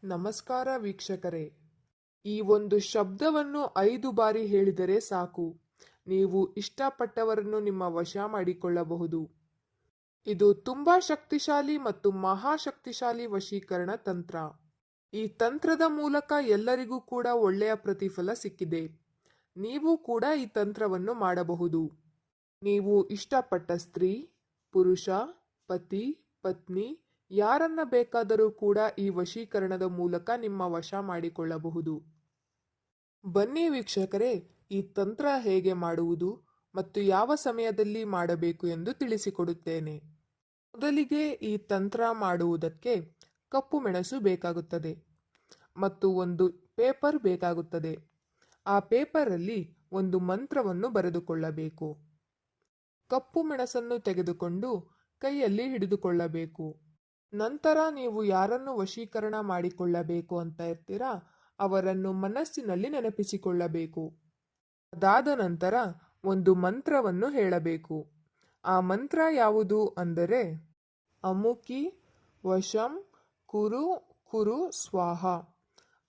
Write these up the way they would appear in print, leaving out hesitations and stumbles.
ನಮಸ್ಕಾರ ವೀಕ್ಷಕರೇ. ಈ ಒಂದು ಶಬ್ದವನ್ನು 5 ಬಾರಿ ಹೇಳಿದರೆ ಸಾಕು, ನೀವು ಇಷ್ಟಪಟ್ಟವರನ್ನು ನಿಮ್ಮ ವಶ ಮಾಡಿಕೊಳ್ಳಬಹುದು. ಇದು ತುಂಬಾ ಶಕ್ತಿಶಾಲಿ ಮತ್ತು ಮಹಾಶಕ್ತಿಶಾಲಿ ವಶೀಕರಣ ತಂತ್ರ. ಈ ತಂತ್ರದ ಮೂಲಕ ಎಲ್ಲರಿಗೂ ಕೂಡ ಒಳ್ಳೆಯ ಪ್ರತಿಫಲ ಸಿಕ್ಕಿದೆ. ನೀವು ಕೂಡ ಈ ತಂತ್ರವನ್ನು ಮಾಡಬಹುದು. ನೀವು ಇಷ್ಟಪಟ್ಟ ಸ್ತ್ರೀ, ಪುರುಷ, ಪತಿ, ಪತ್ನಿ ಯಾರನ್ನ ಬೇಕಾದರೂ ಕೂಡ ಈ ವಶೀಕರಣದ ಮೂಲಕ ನಿಮ್ಮ ವಶ ಮಾಡಿಕೊಳ್ಳಬಹುದು. ಬನ್ನಿ ವೀಕ್ಷಕರೇ, ಈ ತಂತ್ರ ಹೇಗೆ ಮಾಡುವುದು ಮತ್ತು ಯಾವ ಸಮಯದಲ್ಲಿ ಮಾಡಬೇಕು ಎಂದು ತಿಳಿಸಿಕೊಡುತ್ತೇನೆ. ಮೊದಲಿಗೆ ಈ ತಂತ್ರ ಮಾಡುವುದಕ್ಕೆ ಕಪ್ಪು ಮೆಣಸು ಬೇಕಾಗುತ್ತದೆ ಮತ್ತು ಒಂದು ಪೇಪರ್ ಬೇಕಾಗುತ್ತದೆ. ಆ ಪೇಪರಲ್ಲಿ ಒಂದು ಮಂತ್ರವನ್ನು ಬರೆದುಕೊಳ್ಳಬೇಕು. ಕಪ್ಪು ಮೆಣಸನ್ನು ತೆಗೆದುಕೊಂಡು ಕೈಯಲ್ಲಿ ಹಿಡಿದುಕೊಳ್ಳಬೇಕು. ನಂತರ ನೀವು ಯಾರನ್ನು ವಶೀಕರಣ ಮಾಡಿಕೊಳ್ಳಬೇಕು ಅಂತ ಇರ್ತೀರಾ ಅವರನ್ನು ಮನಸ್ಸಿನಲ್ಲಿ ನೆನಪಿಸಿಕೊಳ್ಳಬೇಕು. ಅದಾದ ನಂತರ ಒಂದು ಮಂತ್ರವನ್ನು ಹೇಳಬೇಕು. ಆ ಮಂತ್ರ ಯಾವುದು ಅಂದರೆ ಅಮುಕಿ ವಶಂ ಕುರು ಕುರು ಸ್ವಾಹ.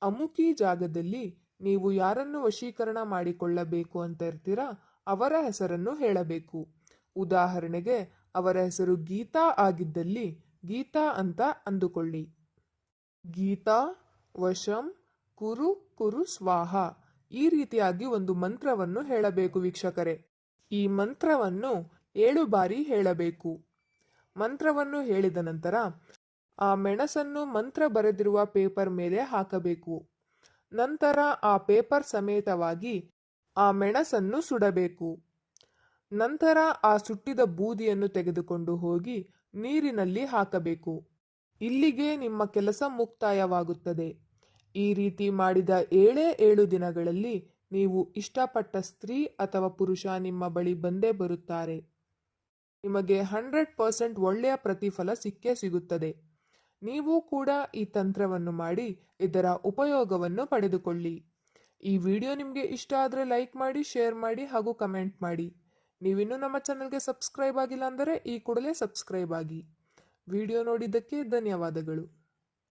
ಅಮುಕಿ ಜಾಗದಲ್ಲಿ ನೀವು ಯಾರನ್ನು ವಶೀಕರಣ ಮಾಡಿಕೊಳ್ಳಬೇಕು ಅಂತ ಇರ್ತೀರಾ ಅವರ ಹೆಸರನ್ನು ಹೇಳಬೇಕು. ಉದಾಹರಣೆಗೆ ಅವರ ಹೆಸರು ಗೀತಾ ಆಗಿದ್ದಲ್ಲಿ ಗೀತಾ ಅಂತ ಅಂದುಕೊಳ್ಳಿ. ಗೀತಾ ವಶಂ ಕುರು ಕುರು ಸ್ವಾಹ. ಈ ರೀತಿಯಾಗಿ ಒಂದು ಮಂತ್ರವನ್ನು ಹೇಳಬೇಕು ವೀಕ್ಷಕರೇ. ಈ ಮಂತ್ರವನ್ನು 7 ಬಾರಿ ಹೇಳಬೇಕು. ಮಂತ್ರವನ್ನು ಹೇಳಿದ ನಂತರ ಆ ಮೆಣಸನ್ನು ಮಂತ್ರ ಬರೆದಿರುವ ಪೇಪರ್ ಮೇಲೆ ಹಾಕಬೇಕು. ನಂತರ ಆ ಪೇಪರ್ ಸಮೇತವಾಗಿ ಆ ಮೆಣಸನ್ನು ಸುಡಬೇಕು. ನಂತರ ಆ ಸುಟ್ಟಿದ ಬೂದಿಯನ್ನು ತೆಗೆದುಕೊಂಡು ಹೋಗಿ ನೀರಿನಲ್ಲಿ ಹಾಕಬೇಕು. ಇಲ್ಲಿಗೆ ನಿಮ್ಮ ಕೆಲಸ ಮುಕ್ತಾಯವಾಗುತ್ತದೆ. ಈ ರೀತಿ ಮಾಡಿದ 7 ದಿನಗಳಲ್ಲಿ ನೀವು ಇಷ್ಟಪಟ್ಟ ಸ್ತ್ರೀ ಅಥವಾ ಪುರುಷ ನಿಮ್ಮ ಬಳಿ ಬಂದೇ ಬರುತ್ತಾರೆ. ನಿಮಗೆ 100% ಒಳ್ಳೆಯ ಪ್ರತಿಫಲ ಸಿಕ್ಕೇ ಸಿಗುತ್ತದೆ. ನೀವು ಕೂಡ ಈ ತಂತ್ರವನ್ನು ಮಾಡಿ ಇದರ ಉಪಯೋಗವನ್ನು ಪಡೆದುಕೊಳ್ಳಿ. ಈ ವಿಡಿಯೋ ನಿಮಗೆ ಇಷ್ಟ ಆದರೆ ಲೈಕ್ ಮಾಡಿ, ಶೇರ್ ಮಾಡಿ ಹಾಗೂ ಕಮೆಂಟ್ ಮಾಡಿ. ನೀವಿನ್ನೂ ನಮ್ಮ ಚಾನಲ್ಗೆ ಸಬ್ಸ್ಕ್ರೈಬ್ ಆಗಿಲ್ಲ ಅಂದರೆ ಈ ಕೂಡಲೇ ಸಬ್ಸ್ಕ್ರೈಬ್ ಆಗಿ. ವಿಡಿಯೋ ನೋಡಿದ್ದಕ್ಕೆ ಧನ್ಯವಾದಗಳು.